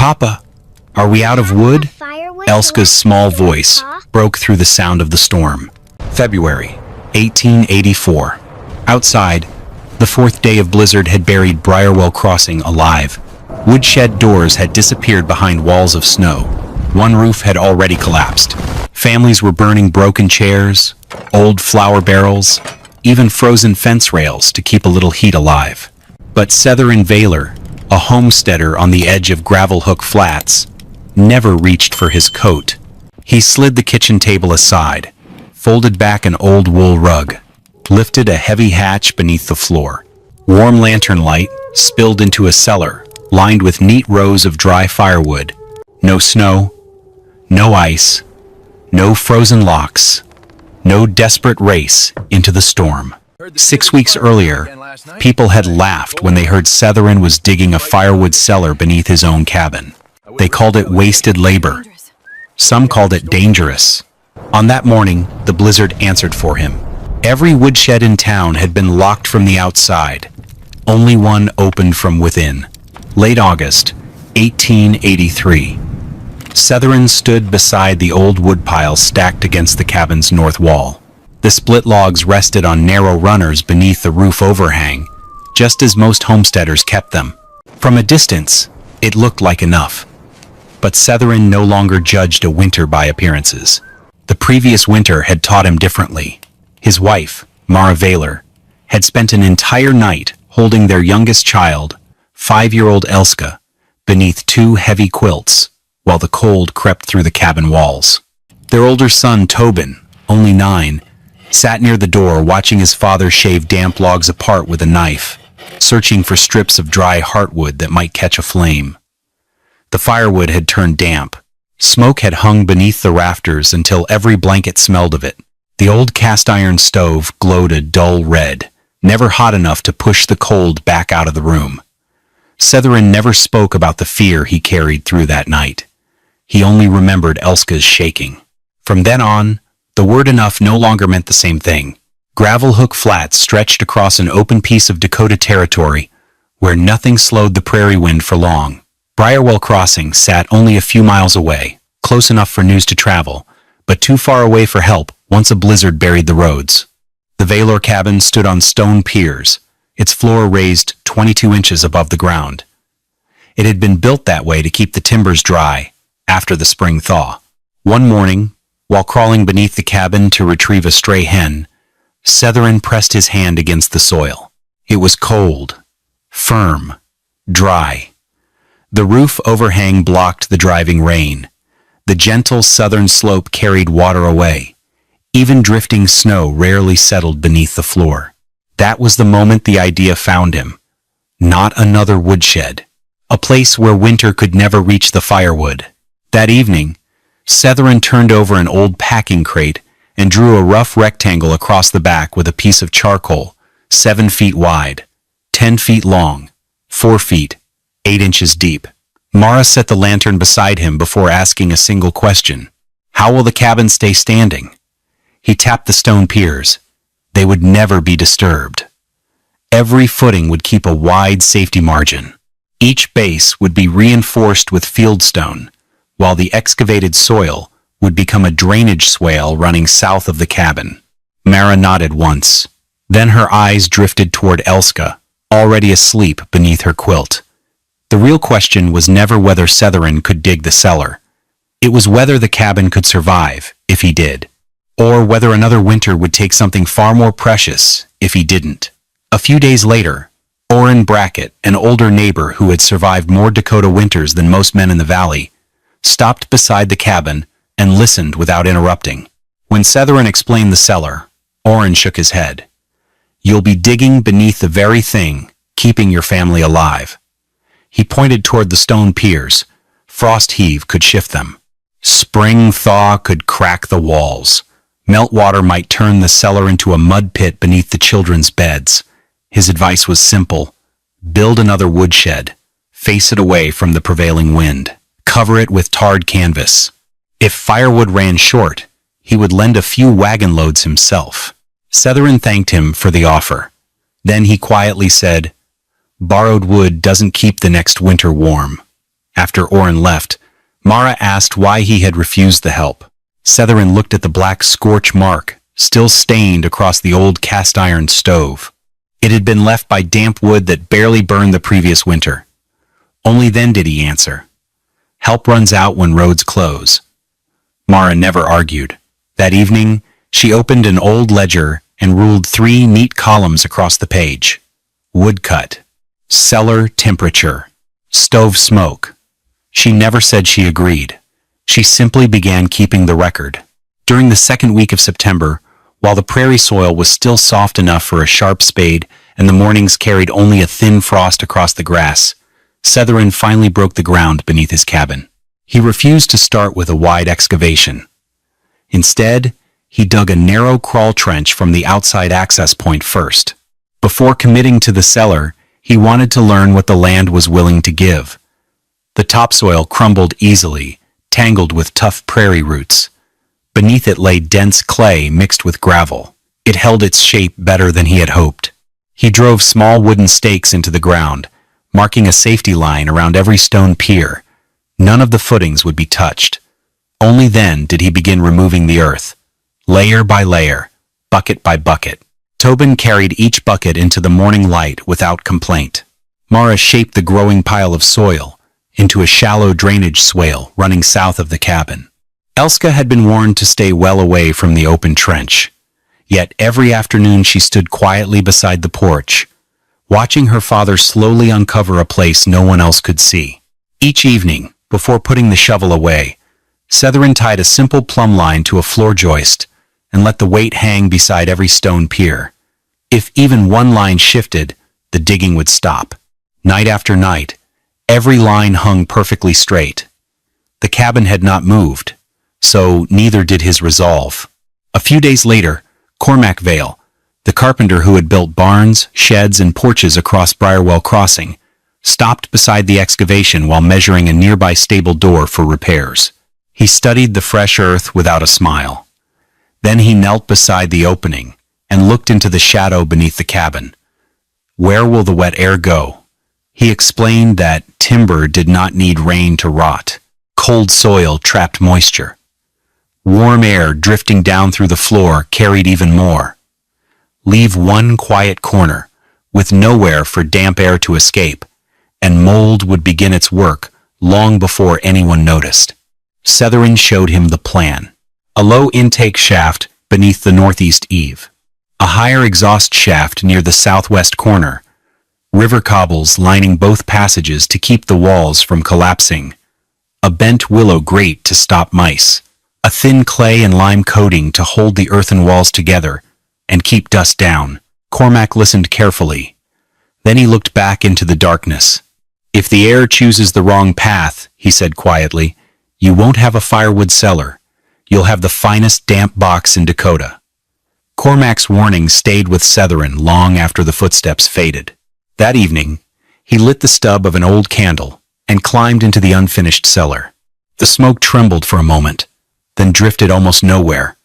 Papa, are we out of wood? Elska's small voice broke through the sound of the storm. February 1884. Outside, the fourth day of blizzard had buried Briarwell Crossing alive. Woodshed doors had disappeared behind walls of snow. One roof had already collapsed. Families were burning broken chairs, old flour barrels, even frozen fence rails to keep a little heat alive. But Setharin Vaylor, a homesteader on the edge of Gravel Hook Flats, never reached for his coat. He slid the kitchen table aside, folded back an old wool rug, lifted a heavy hatch beneath the floor. Warm lantern light spilled into a cellar lined with neat rows of dry firewood. No snow, no ice, no frozen locks, no desperate race into the storm. 6 weeks earlier, people had laughed when they heard Setharin was digging a firewood cellar beneath his own cabin. They called it wasted labor. Some called it dangerous. On that morning, the blizzard answered for him. Every woodshed in town had been locked from the outside. Only one opened from within. Late August, 1883. Setharin stood beside the old woodpile stacked against the cabin's north wall. The split logs rested on narrow runners beneath the roof overhang, just as most homesteaders kept them. From a distance, it looked like enough. But Setharin no longer judged a winter by appearances. The previous winter had taught him differently. His wife, Mara Vaylor, had spent an entire night holding their youngest child, 5-year-old Elska, beneath 2 heavy quilts, while the cold crept through the cabin walls. Their older son, Tobin, only 9, sat near the door watching his father shave damp logs apart with a knife, searching for strips of dry heartwood that might catch a flame. The firewood had turned damp. Smoke had hung beneath the rafters until every blanket smelled of it. The old cast-iron stove glowed a dull red, never hot enough to push the cold back out of the room. Setharin never spoke about the fear he carried through that night. He only remembered Elska's shaking. From then on, the word enough no longer meant the same thing. Gravel Hook Flats stretched across an open piece of Dakota territory where nothing slowed the prairie wind for long. Briarwell Crossing sat only a few miles away, close enough for news to travel, but too far away for help once a blizzard buried the roads. The Vaylor cabin stood on stone piers, its floor raised 22 inches above the ground. It had been built that way to keep the timbers dry after the spring thaw. One morning, while crawling beneath the cabin to retrieve a stray hen, Setharin pressed his hand against the soil. It was cold, firm, dry. The roof overhang blocked the driving rain. The gentle southern slope carried water away. Even drifting snow rarely settled beneath the floor. That was the moment the idea found him. Not another woodshed. A place where winter could never reach the firewood. That evening, Setharin turned over an old packing crate and drew a rough rectangle across the back with a piece of charcoal, 7 feet wide, 10 feet long, 4 feet, 8 inches deep. Mara set the lantern beside him before asking a single question. How will the cabin stay standing? He tapped the stone piers. They would never be disturbed. Every footing would keep a wide safety margin. Each base would be reinforced with fieldstone, while the excavated soil would become a drainage swale running south of the cabin. Mara nodded once. Then her eyes drifted toward Elska, already asleep beneath her quilt. The real question was never whether Setharin could dig the cellar. It was whether the cabin could survive, if he did, or whether another winter would take something far more precious, if he didn't. A few days later, Orrin Brackett, an older neighbor who had survived more Dakota winters than most men in the valley, stopped beside the cabin and listened without interrupting. When Setharin explained the cellar, Orrin shook his head. You'll be digging beneath the very thing keeping your family alive. He pointed toward the stone piers. Frost heave could shift them. Spring thaw could crack the walls. Meltwater might turn the cellar into a mud pit beneath the children's beds. His advice was simple. Build another woodshed. Face it away from the prevailing wind. Cover it with tarred canvas. If firewood ran short, he would lend a few wagon loads himself. Setharin thanked him for the offer. Then he quietly said, Borrowed wood doesn't keep the next winter warm. After Oren left, Mara asked why he had refused the help. Setherin looked at the black scorch mark, still stained across the old cast-iron stove. It had been left by damp wood that barely burned the previous winter. Only then did he answer. Help runs out when roads close. Mara never argued. That evening, she opened an old ledger and ruled 3 neat columns across the page. Woodcut, cellar temperature, stove smoke. She never said she agreed. She simply began keeping the record. During the second week of September, while the prairie soil was still soft enough for a sharp spade and the mornings carried only a thin frost across the grass, Setherin finally broke the ground beneath his cabin. He refused to start with a wide excavation. Instead, he dug a narrow crawl trench from the outside access point first. Before committing to the cellar, he wanted to learn what the land was willing to give. The topsoil crumbled easily, tangled with tough prairie roots. Beneath it lay dense clay mixed with gravel. It held its shape better than he had hoped. He drove small wooden stakes into the ground, marking a safety line around every stone pier. None of the footings would be touched. Only then did he begin removing the earth, layer by layer, bucket by bucket. Tobin carried each bucket into the morning light without complaint. Mara shaped the growing pile of soil into a shallow drainage swale running south of the cabin. Elska had been warned to stay well away from the open trench. Yet every afternoon she stood quietly beside the porch, watching her father slowly uncover a place no one else could see. Each evening, before putting the shovel away, Setherin tied a simple plumb line to a floor joist and let the weight hang beside every stone pier. If even one line shifted, the digging would stop. Night after night, every line hung perfectly straight. The cabin had not moved, so neither did his resolve. A few days later, Cormac Vale, the carpenter who had built barns, sheds, and porches across Briarwell Crossing, stopped beside the excavation while measuring a nearby stable door for repairs. He studied the fresh earth without a smile. Then he knelt beside the opening and looked into the shadow beneath the cabin. Where will the wet air go? He explained that timber did not need rain to rot. Cold soil trapped moisture. Warm air drifting down through the floor carried even more. Leave one quiet corner, with nowhere for damp air to escape, and mold would begin its work long before anyone noticed. Setherin showed him the plan. A low intake shaft beneath the northeast eave. A higher exhaust shaft near the southwest corner. River cobbles lining both passages to keep the walls from collapsing. A bent willow grate to stop mice. A thin clay and lime coating to hold the earthen walls together and keep dust down. Cormac listened carefully. Then he looked back into the darkness. If the air chooses the wrong path, he said quietly, you won't have a firewood cellar. You'll have the finest damp box in Dakota. Cormac's warning stayed with Setherin long after the footsteps faded. That evening, he lit the stub of an old candle and climbed into the unfinished cellar. The smoke trembled for a moment, then drifted almost nowhere.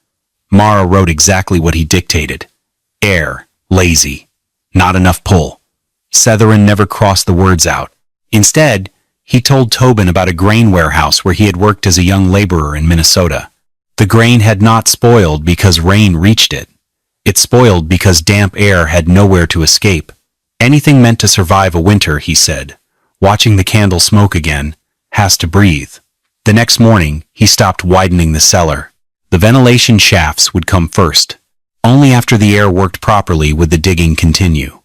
Mara wrote exactly what he dictated. Air, lazy, not enough pull. Setherin never crossed the words out. Instead, he told Tobin about a grain warehouse where he had worked as a young laborer in Minnesota. The grain had not spoiled because rain reached it. It spoiled because damp air had nowhere to escape. Anything meant to survive a winter, he said, watching the candle smoke again, has to breathe. The next morning, he stopped widening the cellar. The ventilation shafts would come first. Only after the air worked properly would the digging continue.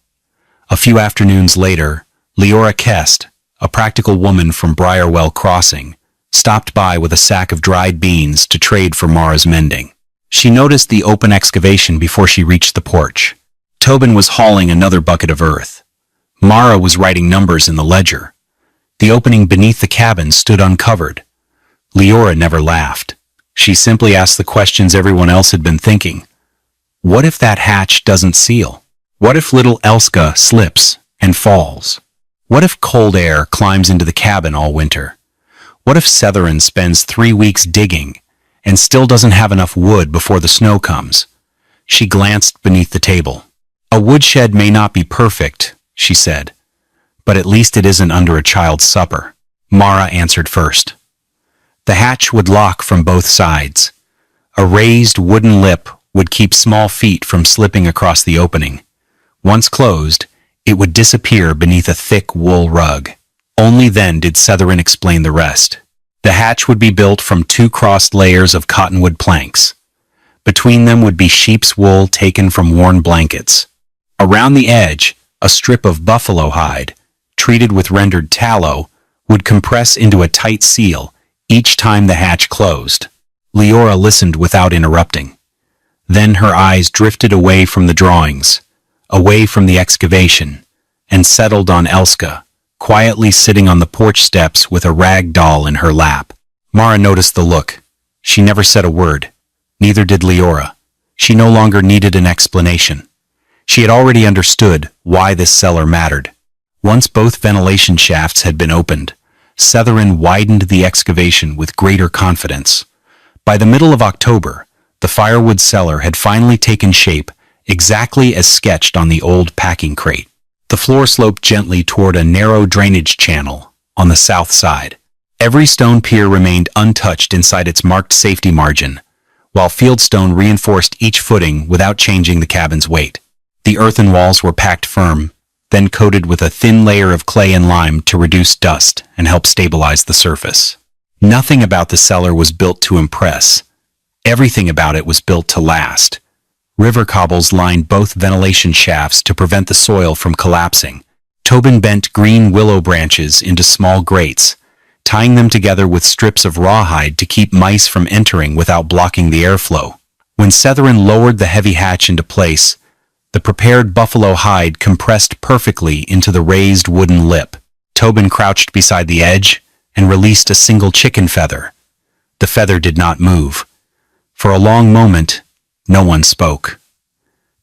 A few afternoons later, Leora Kest, a practical woman from Briarwell Crossing, stopped by with a sack of dried beans to trade for Mara's mending. She noticed the open excavation before she reached the porch. Tobin was hauling another bucket of earth. Mara was writing numbers in the ledger. The opening beneath the cabin stood uncovered. Leora never laughed. She simply asked the questions everyone else had been thinking. What if that hatch doesn't seal? What if little Elska slips and falls? What if cold air climbs into the cabin all winter? What if Setherin spends 3 weeks digging and still doesn't have enough wood before the snow comes? She glanced beneath the table. A woodshed may not be perfect, she said, but at least it isn't under a child's supper. Mara answered first. The hatch would lock from both sides. A raised wooden lip would keep small feet from slipping across the opening. Once closed, it would disappear beneath a thick wool rug. Only then did Southern explain the rest. The hatch would be built from 2 crossed layers of cottonwood planks. Between them would be sheep's wool taken from worn blankets. Around the edge, a strip of buffalo hide, treated with rendered tallow, would compress into a tight seal each time the hatch closed. Leora listened without interrupting. Then her eyes drifted away from the drawings, away from the excavation, and settled on Elska, quietly sitting on the porch steps with a rag doll in her lap. Mara noticed the look. She never said a word. Neither did Leora. She no longer needed an explanation. She had already understood why this cellar mattered. Once both ventilation shafts had been opened, Southern widened the excavation with greater confidence. By the middle of October, the Firewood Cellar had finally taken shape exactly as sketched on the old packing crate. The floor sloped gently toward a narrow drainage channel on the south side. Every stone pier remained untouched inside its marked safety margin, while fieldstone reinforced each footing without changing the cabin's weight. The earthen walls were packed firm, then coated with a thin layer of clay and lime to reduce dust and help stabilize the surface. Nothing about the cellar was built to impress. Everything about it was built to last. River cobbles lined both ventilation shafts to prevent the soil from collapsing. Tobin bent green willow branches into small grates, tying them together with strips of rawhide to keep mice from entering without blocking the airflow. When Southern lowered the heavy hatch into place, the prepared buffalo hide compressed perfectly into the raised wooden lip. Tobin crouched beside the edge and released a single chicken feather. The feather did not move. For a long moment, no one spoke.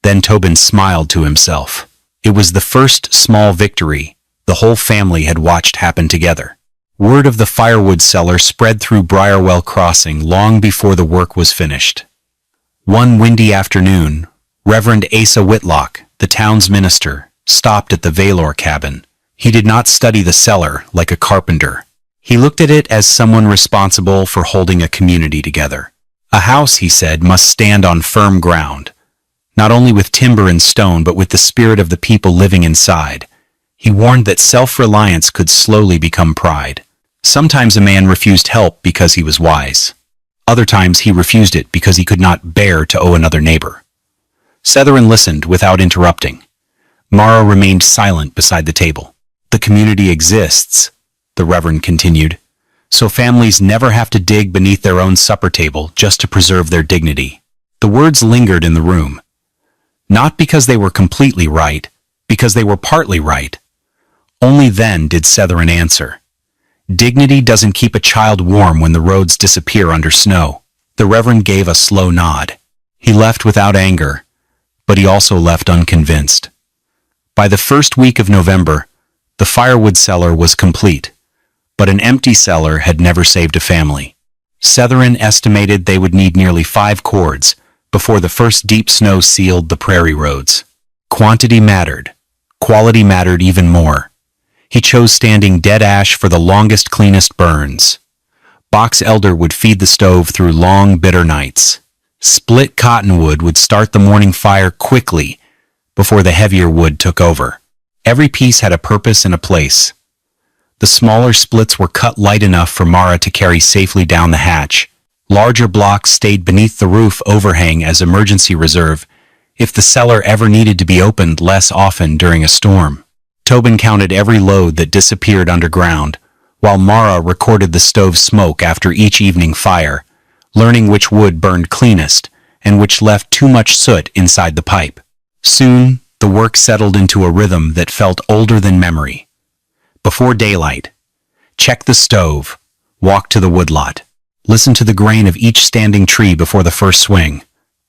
Then Tobin smiled to himself. It was the first small victory the whole family had watched happen together. Word of the Firewood Cellar spread through Briarwell Crossing long before the work was finished. One windy afternoon, Reverend Asa Whitlock, the town's minister, stopped at the Valor cabin. He did not study the cellar like a carpenter. He looked at it as someone responsible for holding a community together. A house, he said, must stand on firm ground, not only with timber and stone, but with the spirit of the people living inside. He warned that self-reliance could slowly become pride. Sometimes a man refused help because he was wise. Other times he refused it because he could not bear to owe another neighbor. Southern listened without interrupting. Mara remained silent beside the table. The community exists, the Reverend continued, so families never have to dig beneath their own supper table just to preserve their dignity. The words lingered in the room. Not because they were completely right, because they were partly right. Only then did Southern answer. Dignity doesn't keep a child warm when the roads disappear under snow. The Reverend gave a slow nod. He left without anger, but he also left unconvinced. By the first week of November, the Firewood Cellar was complete, but an empty cellar had never saved a family. Southern estimated they would need nearly 5 cords before the first deep snow sealed the prairie roads. Quantity mattered. Quality mattered even more. He chose standing dead ash for the longest, cleanest burns. Box elder would feed the stove through long, bitter nights. Split cottonwood would start the morning fire quickly before the heavier wood took over. Every piece had a purpose and a place. The smaller splits were cut light enough for Mara to carry safely down the hatch. Larger blocks stayed beneath the roof overhang as emergency reserve if the cellar ever needed to be opened less often during a storm. Tobin counted every load that disappeared underground, while Mara recorded the stove's smoke after each evening fire, learning which wood burned cleanest and which left too much soot inside the pipe. Soon, the work settled into a rhythm that felt older than memory. Before daylight, check the stove, walk to the woodlot, listen to the grain of each standing tree before the first swing,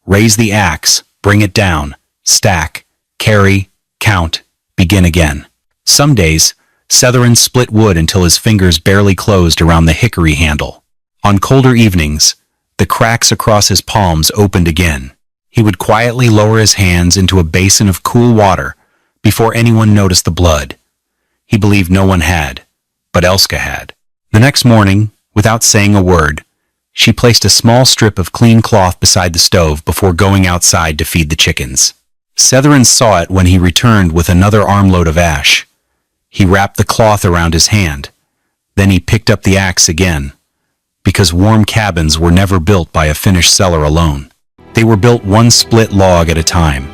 raise the axe, bring it down, stack, carry, count, begin again. Some days, Southern split wood until his fingers barely closed around the hickory handle. On colder evenings, the cracks across his palms opened again. He would quietly lower his hands into a basin of cool water before anyone noticed the blood. He believed no one had, but Elska had. The next morning, without saying a word, she placed a small strip of clean cloth beside the stove before going outside to feed the chickens. Setherin saw it when he returned with another armload of ash. He wrapped the cloth around his hand. Then he picked up the axe again, because warm cabins were never built by a finished cellar alone. They were built one split log at a time.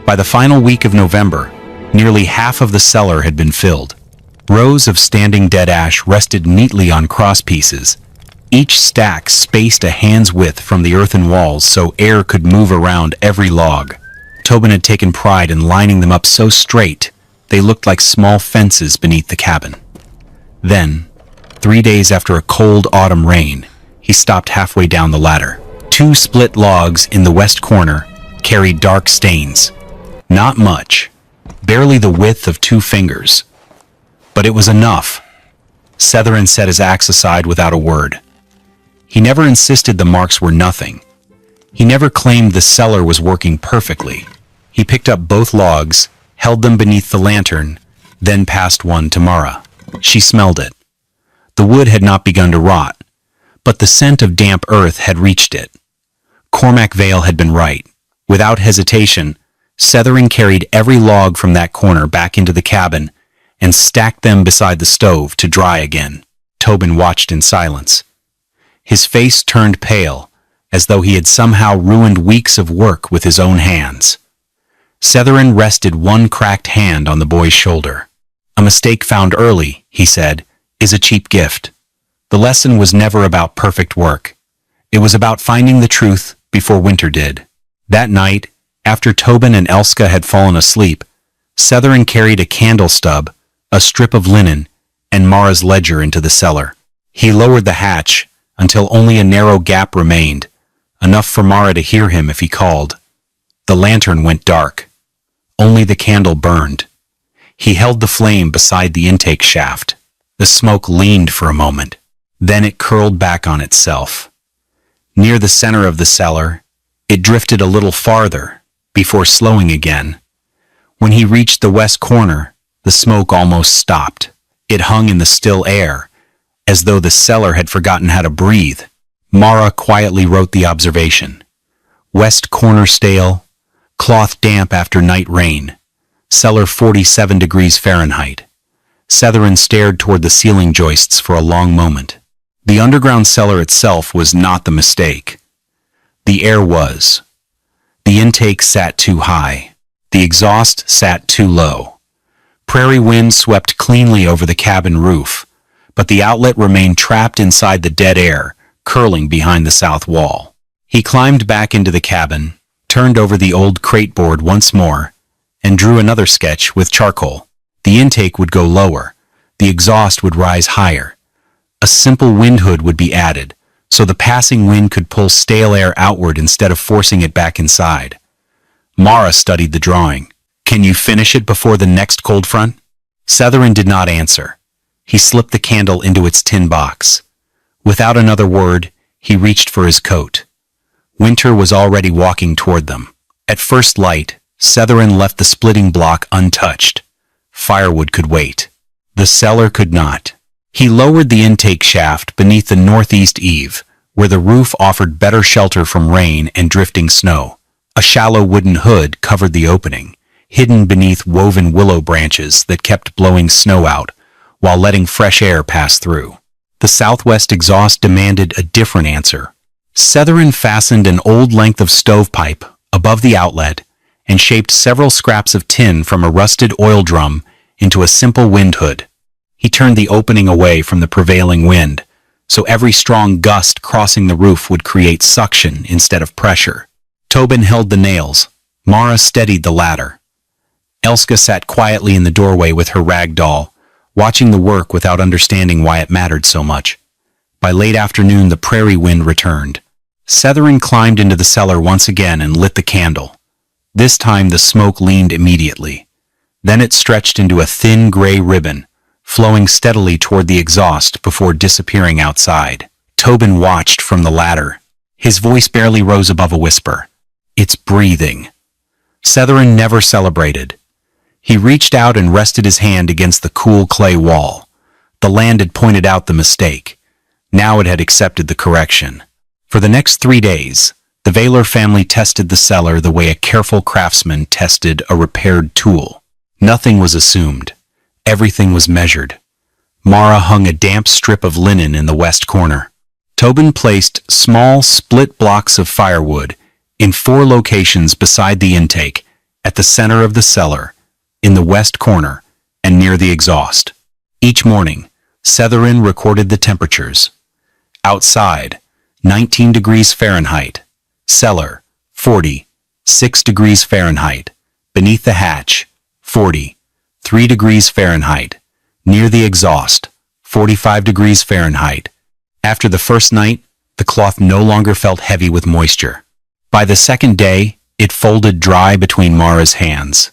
By the final week of November, nearly half of the cellar had been filled. Rows of standing dead ash rested neatly on cross pieces, each stack spaced a hand's width from the earthen walls so air could move around every log. Tobin had taken pride in lining them up so straight they looked like small fences beneath the cabin. Then, 3 days after a cold autumn rain, he stopped halfway down the ladder. 2 split logs in the west corner carried dark stains. Not much, barely the width of 2 fingers. But it was enough. Setherin set his axe aside without a word. He never insisted the marks were nothing. He never claimed the cellar was working perfectly. He picked up both logs, held them beneath the lantern, then passed one to Mara. She smelled it. The wood had not begun to rot, but the scent of damp earth had reached it. Cormac Vale had been right. Without hesitation, Setherin carried every log from that corner back into the cabin and stacked them beside the stove to dry again. Tobin watched in silence. His face turned pale, as though he had somehow ruined weeks of work with his own hands. Setherin rested one cracked hand on the boy's shoulder. "A mistake found early," he said, "is a cheap gift. The lesson was never about perfect work. It was about finding the truth before winter did." That night, after Tobin and Elska had fallen asleep, Setherin carried a candle stub, a strip of linen, and Mara's ledger into the cellar. He lowered the hatch until only a narrow gap remained, enough for Mara to hear him if he called. The lantern went dark. Only the candle burned. He held the flame beside the intake shaft. The smoke leaned for a moment. Then it curled back on itself. Near the center of the cellar, it drifted a little farther before slowing again. When he reached the west corner, the smoke almost stopped. It hung in the still air, as though the cellar had forgotten how to breathe. Mara quietly wrote the observation. West corner stale, cloth damp after night rain, cellar 47 degrees Fahrenheit. Setherin stared toward the ceiling joists for a long moment. The underground cellar itself was not the mistake. The air was. The intake sat too high. The exhaust sat too low. Prairie wind swept cleanly over the cabin roof, but the outlet remained trapped inside the dead air, curling behind the south wall. He climbed back into the cabin, turned over the old crate board once more, and drew another sketch with charcoal. The intake would go lower. The exhaust would rise higher. A simple wind hood would be added, so the passing wind could pull stale air outward instead of forcing it back inside. Mara studied the drawing. "Can you finish it before the next cold front?" Setherin did not answer. He slipped the candle into its tin box. Without another word, he reached for his coat. Winter was already walking toward them. At first light, Setherin left the splitting block untouched. Firewood could wait. The cellar could not. He lowered the intake shaft beneath the northeast eave, where the roof offered better shelter from rain and drifting snow. A shallow wooden hood covered the opening, hidden beneath woven willow branches that kept blowing snow out while letting fresh air pass through. The southwest exhaust demanded a different answer. Setherin fastened an old length of stovepipe above the outlet and shaped several scraps of tin from a rusted oil drum into a simple wind hood. He turned the opening away from the prevailing wind, so every strong gust crossing the roof would create suction instead of pressure. Tobin held the nails. Mara steadied the ladder. Elska sat quietly in the doorway with her rag doll, watching the work without understanding why it mattered so much. By late afternoon, the prairie wind returned. Setherin climbed into the cellar once again and lit the candle. This time the smoke leaned immediately. Then it stretched into a thin gray ribbon, flowing steadily toward the exhaust before disappearing outside. Tobin watched from the ladder. His voice barely rose above a whisper. "It's breathing." Setherin never celebrated. He reached out and rested his hand against the cool clay wall. The land had pointed out the mistake. Now it had accepted the correction. For the next 3 days, the Vaylor family tested the cellar the way a careful craftsman tested a repaired tool. Nothing was assumed. Everything was measured. Mara hung a damp strip of linen in the west corner. Tobin placed small split blocks of firewood in 4 locations beside the intake, at the center of the cellar, in the west corner, and near the exhaust. Each morning, Setherin recorded the temperatures. Outside, 19 degrees Fahrenheit. Cellar, 40, 6 degrees Fahrenheit. Beneath the hatch, 40, 3 degrees Fahrenheit. Near the exhaust, 45 degrees Fahrenheit. After the first night, the cloth no longer felt heavy with moisture. By the second day, it folded dry between Mara's hands.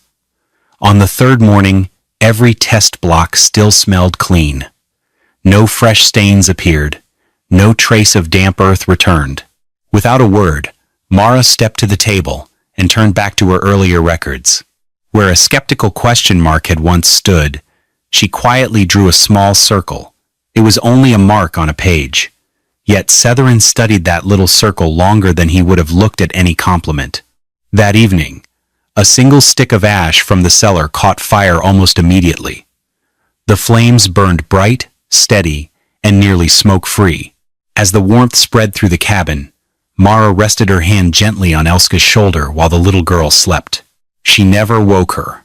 On the third morning, every test block still smelled clean. No fresh stains appeared. No trace of damp earth returned. Without a word, Mara stepped to the table and turned back to her earlier records. Where a skeptical question mark had once stood, she quietly drew a small circle. It was only a mark on a page. Yet Setherin studied that little circle longer than he would have looked at any compliment. That evening, a single stick of ash from the cellar caught fire almost immediately. The flames burned bright, steady, and nearly smoke-free. As the warmth spread through the cabin, Mara rested her hand gently on Elska's shoulder while the little girl slept. She never woke her.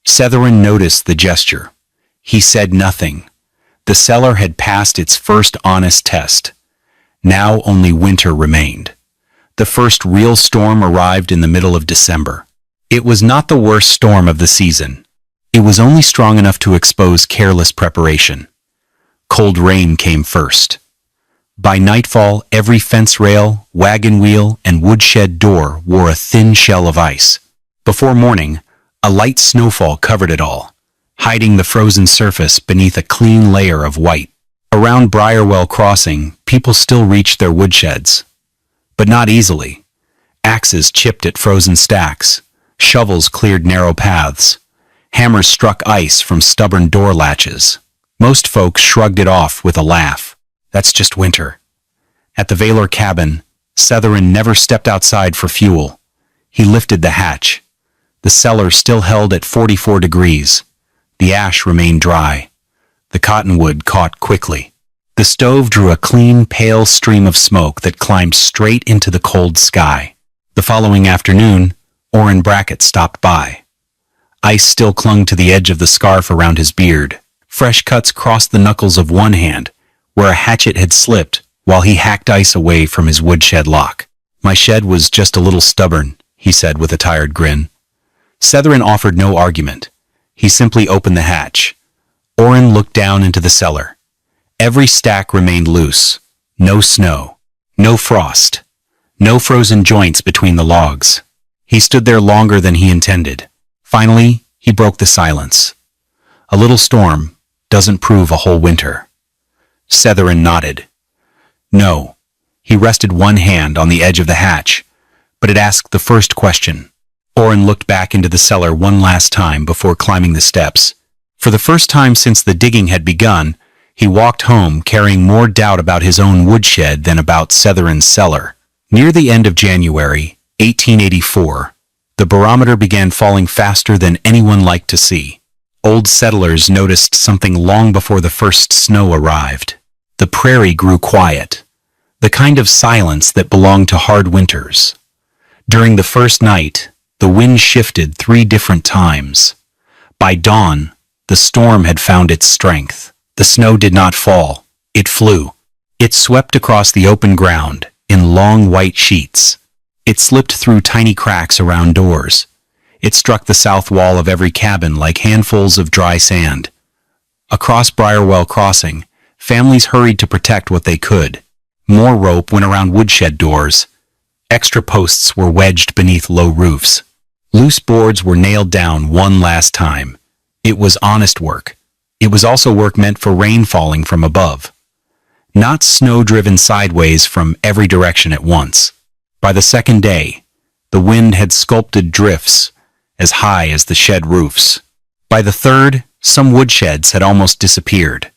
Setherin noticed the gesture. He said nothing. The cellar had passed its first honest test. Now only winter remained. The first real storm arrived in the middle of December. It was not the worst storm of the season. It was only strong enough to expose careless preparation. Cold rain came first. By nightfall, every fence rail, wagon wheel, and woodshed door wore a thin shell of ice. Before morning, a light snowfall covered it all, hiding the frozen surface beneath a clean layer of white. Around Briarwell Crossing, people still reached their woodsheds. But not easily. Axes chipped at frozen stacks. Shovels cleared narrow paths. Hammers struck ice from stubborn door latches. Most folks shrugged it off with a laugh. That's just winter. At the Vaylor cabin, Setherin never stepped outside for fuel. He lifted the hatch. The cellar still held at 44 degrees. The ash remained dry. The cottonwood caught quickly. The stove drew a clean, pale stream of smoke that climbed straight into the cold sky. The following afternoon, Orrin Brackett stopped by. Ice still clung to the edge of the scarf around his beard. Fresh cuts crossed the knuckles of one hand, where a hatchet had slipped, while he hacked ice away from his woodshed lock. "My shed was just a little stubborn," he said with a tired grin. Setherin offered no argument. He simply opened the hatch. Orrin looked down into the cellar. Every stack remained loose. No snow. No frost. No frozen joints between the logs. He stood there longer than he intended. Finally, he broke the silence. A little storm doesn't prove a whole winter. Setherin nodded. No. He rested one hand on the edge of the hatch, but it asked the first question. Orrin looked back into the cellar one last time before climbing the steps. For the first time since the digging had begun, he walked home carrying more doubt about his own woodshed than about Setherin's cellar. Near the end of January, 1884, the barometer began falling faster than anyone liked to see. Old settlers noticed something long before the first snow arrived. The prairie grew quiet, the kind of silence that belonged to hard winters. During the first night, the wind shifted 3 different times. By dawn, the storm had found its strength. The snow did not fall. It flew. It swept across the open ground in long white sheets. It slipped through tiny cracks around doors. It struck the south wall of every cabin like handfuls of dry sand. Across Briarwell Crossing, families hurried to protect what they could. More rope went around woodshed doors. Extra posts were wedged beneath low roofs. Loose boards were nailed down one last time. It was honest work. It was also work meant for rain falling from above, not snow driven sideways from every direction at once. By the second day, the wind had sculpted drifts as high as the shed roofs. By the third, some woodsheds had almost disappeared.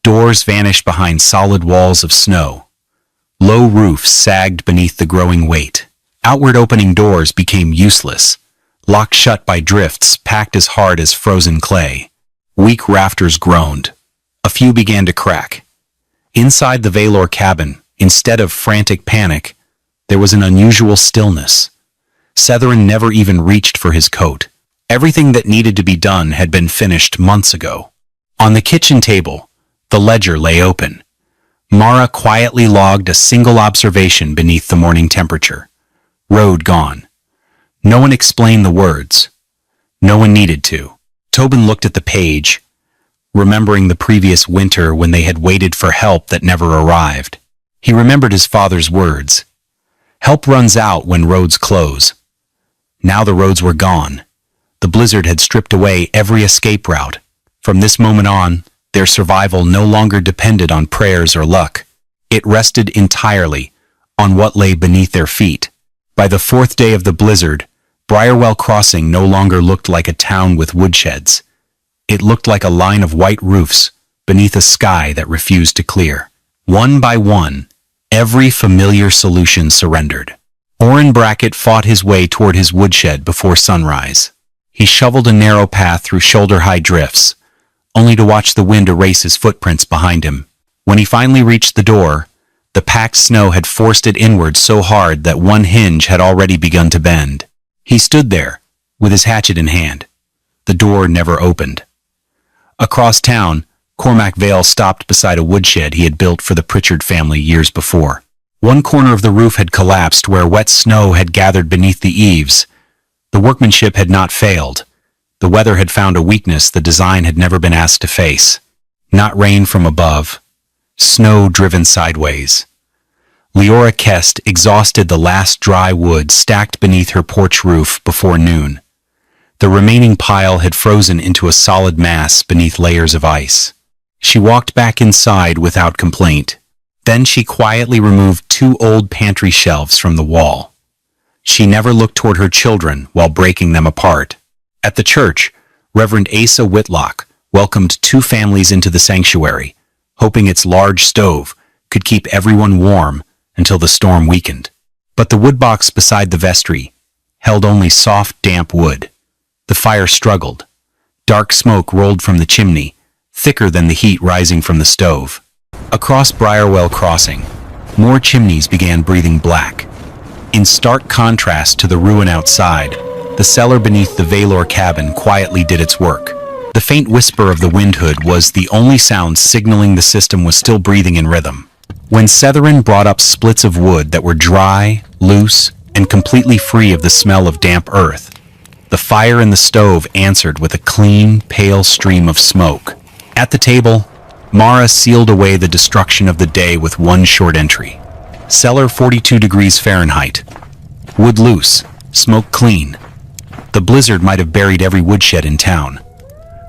Doors vanished behind solid walls of snow. Low roofs sagged beneath the growing weight. Outward opening doors became useless, locked shut by drifts packed as hard as frozen clay. Weak rafters groaned. A few began to crack. Inside the Valor cabin, instead of frantic panic, there was an unusual stillness. Setherin never even reached for his coat. Everything that needed to be done had been finished months ago. On the kitchen table, the ledger lay open. Mara quietly logged a single observation beneath the morning temperature. Road gone. No one explained the words. No one needed to. Tobin looked at the page, remembering the previous winter when they had waited for help that never arrived. He remembered his father's words. Help runs out when roads close. Now the roads were gone. The blizzard had stripped away every escape route. From this moment on, their survival no longer depended on prayers or luck. It rested entirely on what lay beneath their feet. By the fourth day of the blizzard, Briarwell Crossing no longer looked like a town with woodsheds. It looked like a line of white roofs beneath a sky that refused to clear. One by one, every familiar solution surrendered. Orrin Brackett fought his way toward his woodshed before sunrise. He shoveled a narrow path through shoulder-high drifts, only to watch the wind erase his footprints behind him. When he finally reached the door, the packed snow had forced it inward so hard that one hinge had already begun to bend. He stood there, with his hatchet in hand. The door never opened. Across town, Cormac Vale stopped beside a woodshed he had built for the Pritchard family years before. One corner of the roof had collapsed where wet snow had gathered beneath the eaves. The workmanship had not failed. The weather had found a weakness the design had never been asked to face. Not rain from above, snow driven sideways. Leora Kest exhausted the last dry wood stacked beneath her porch roof before noon. The remaining pile had frozen into a solid mass beneath layers of ice. She walked back inside without complaint. Then she quietly removed 2 old pantry shelves from the wall. She never looked toward her children while breaking them apart. At the church, Reverend Asa Whitlock welcomed 2 families into the sanctuary, hoping its large stove could keep everyone warm until the storm weakened. But the woodbox beside the vestry held only soft, damp wood. The fire struggled. Dark smoke rolled from the chimney, thicker than the heat rising from the stove. Across Briarwell Crossing, more chimneys began breathing black. In stark contrast to the ruin outside, the cellar beneath the Valor cabin quietly did its work. The faint whisper of the wind hood was the only sound signaling the system was still breathing in rhythm. When Setherin brought up splits of wood that were dry, loose, and completely free of the smell of damp earth, the fire in the stove answered with a clean, pale stream of smoke. At the table, Mara sealed away the destruction of the day with one short entry. Cellar 42 degrees Fahrenheit. Wood loose, smoke clean. The blizzard might have buried every woodshed in town,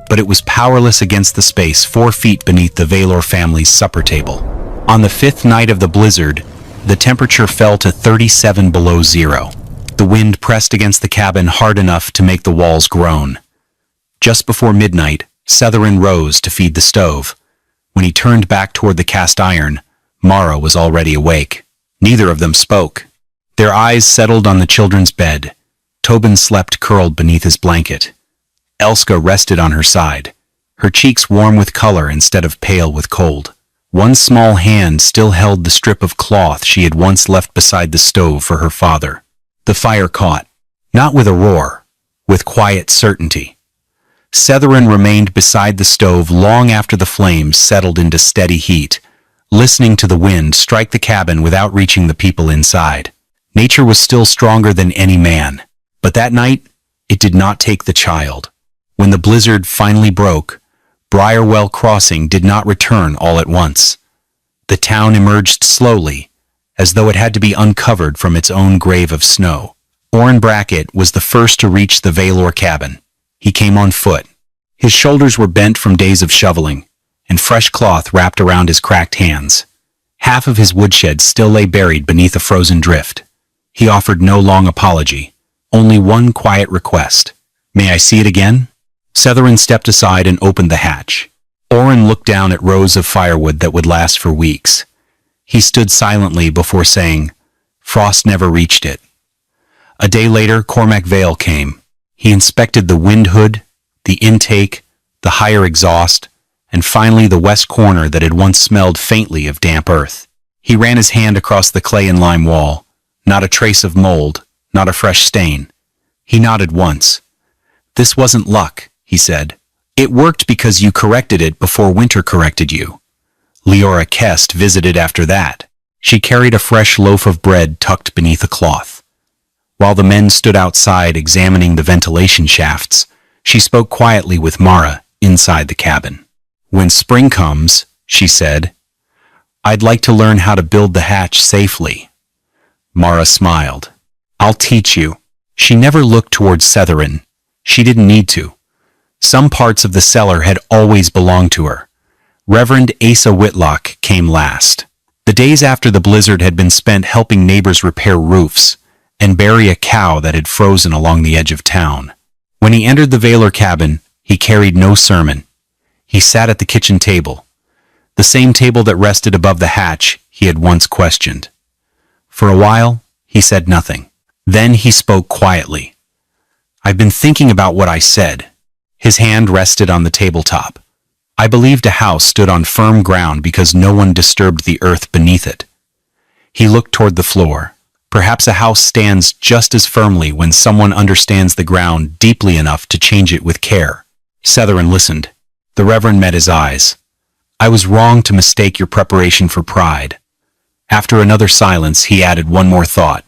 but it was powerless against the space 4 feet beneath the Valor family's supper table. On the 5th night of the blizzard, the temperature fell to 37 below zero. The wind pressed against the cabin hard enough to make the walls groan. Just before midnight, Setherin rose to feed the stove. When he turned back toward the cast iron, Mara was already awake. Neither of them spoke. Their eyes settled on the children's bed. Tobin slept curled beneath his blanket. Elska rested on her side, her cheeks warm with color instead of pale with cold. One small hand still held the strip of cloth she had once left beside the stove for her father. The fire caught, not with a roar, with quiet certainty. Setherin remained beside the stove long after the flames settled into steady heat, listening to the wind strike the cabin without reaching the people inside. Nature was still stronger than any man, but that night, it did not take the child. When the blizzard finally broke, Briarwell Crossing did not return all at once. The town emerged slowly, as though it had to be uncovered from its own grave of snow. Orrin Brackett was the first to reach the Valor cabin. He came on foot. His shoulders were bent from days of shoveling, and fresh cloth wrapped around his cracked hands. Half of his woodshed still lay buried beneath a frozen drift. He offered no long apology, only one quiet request. "May I see it again?" Setherin stepped aside and opened the hatch. Orrin looked down at rows of firewood that would last for weeks. He stood silently before saying, "Frost never reached it." A day later, Cormac Vale came. He inspected the wind hood, the intake, the higher exhaust, and finally the west corner that had once smelled faintly of damp earth. He ran his hand across the clay and lime wall. Not a trace of mold, not a fresh stain. He nodded once. "This wasn't luck," he said. "It worked because you corrected it before winter corrected you." Leora Kest visited after that. She carried a fresh loaf of bread tucked beneath a cloth. While the men stood outside examining the ventilation shafts, she spoke quietly with Mara inside the cabin. "When spring comes," she said, "I'd like to learn how to build the hatch safely." Mara smiled. "I'll teach you." She never looked towards Setherin. She didn't need to. Some parts of the cellar had always belonged to her. Reverend Asa Whitlock came last. The days after the blizzard had been spent helping neighbors repair roofs and bury a cow that had frozen along the edge of town. When he entered the Vaylor cabin, he carried no sermon. He sat at the kitchen table, the same table that rested above the hatch he had once questioned. For a while, he said nothing. Then he spoke quietly. "I've been thinking about what I said." His hand rested on the tabletop. "I believed a house stood on firm ground because no one disturbed the earth beneath it." He looked toward the floor. Perhaps a house stands just as firmly when someone understands the ground deeply enough to change it with care. Setherin listened. The Reverend met his eyes. "I was wrong to mistake your preparation for pride." After another silence, he added one more thought.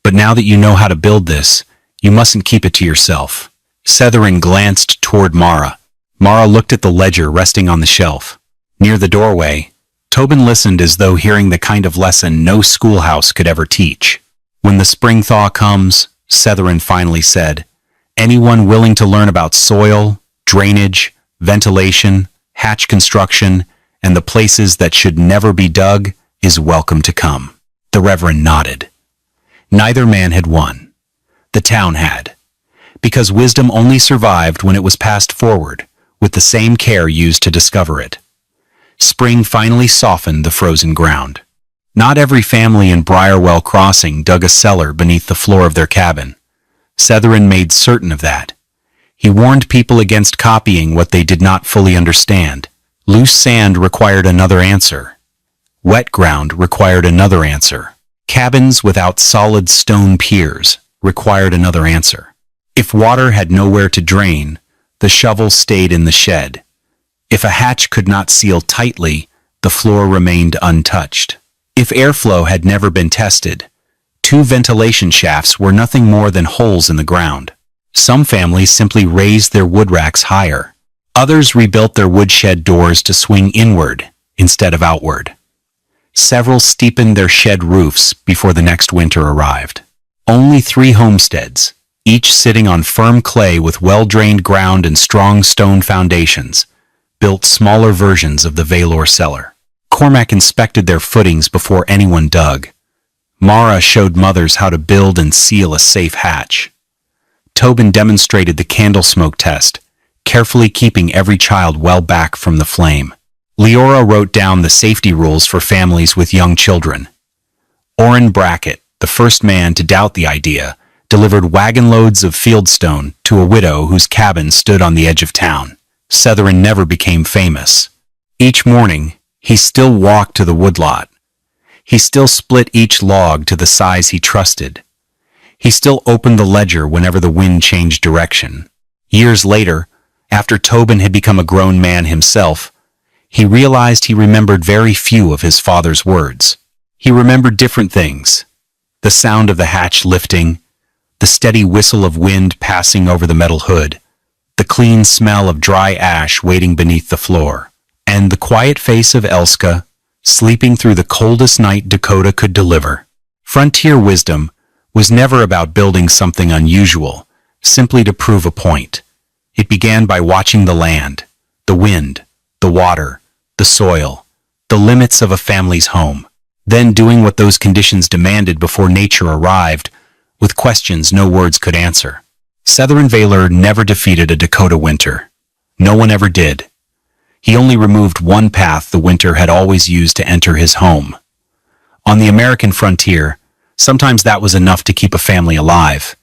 "But now that you know how to build this, you mustn't keep it to yourself." Setherin glanced toward Mara. Mara looked at the ledger resting on the shelf. Near the doorway, Tobin listened as though hearing the kind of lesson no schoolhouse could ever teach. "When the spring thaw comes," Setherin finally said, "anyone willing to learn about soil, drainage, ventilation, hatch construction, and the places that should never be dug is welcome to come." The Reverend nodded. Neither man had won. The town had. Because wisdom only survived when it was passed forward, with the same care used to discover it. Spring finally softened the frozen ground. Not every family in Briarwell Crossing dug a cellar beneath the floor of their cabin. Setherin made certain of that. He warned people against copying what they did not fully understand. Loose sand required another answer. Wet ground required another answer. Cabins without solid stone piers required another answer. If water had nowhere to drain, the shovel stayed in the shed. If a hatch could not seal tightly, the floor remained untouched. If airflow had never been tested, two ventilation shafts were nothing more than holes in the ground. Some families simply raised their wood racks higher. Others rebuilt their woodshed doors to swing inward instead of outward. Several steepened their shed roofs before the next winter arrived. Only 3 homesteads, each sitting on firm clay with well-drained ground and strong stone foundations, built smaller versions of the Firewood Cellar. Cormac inspected their footings before anyone dug. Mara showed mothers how to build and seal a safe hatch. Tobin demonstrated the candle smoke test, carefully keeping every child well back from the flame. Leora wrote down the safety rules for families with young children. Orrin Brackett, the first man to doubt the idea, delivered wagon loads of fieldstone to a widow whose cabin stood on the edge of town. Setherin never became famous. Each morning, he still walked to the woodlot. He still split each log to the size he trusted. He still opened the ledger whenever the wind changed direction. Years later, after Tobin had become a grown man himself, he realized he remembered very few of his father's words. He remembered different things: the sound of the hatch lifting, the steady whistle of wind passing over the metal hood, the clean smell of dry ash waiting beneath the floor, and the quiet face of Elska, sleeping through the coldest night Dakota could deliver. Frontier wisdom was never about building something unusual, simply to prove a point. It began by watching the land, the wind, the water, the soil, the limits of a family's home, then doing what those conditions demanded before nature arrived, with questions no words could answer. Setherin Vaylor never defeated a Dakota winter. No one ever did. He only removed one path the winter had always used to enter his home. On the American frontier, sometimes that was enough to keep a family alive.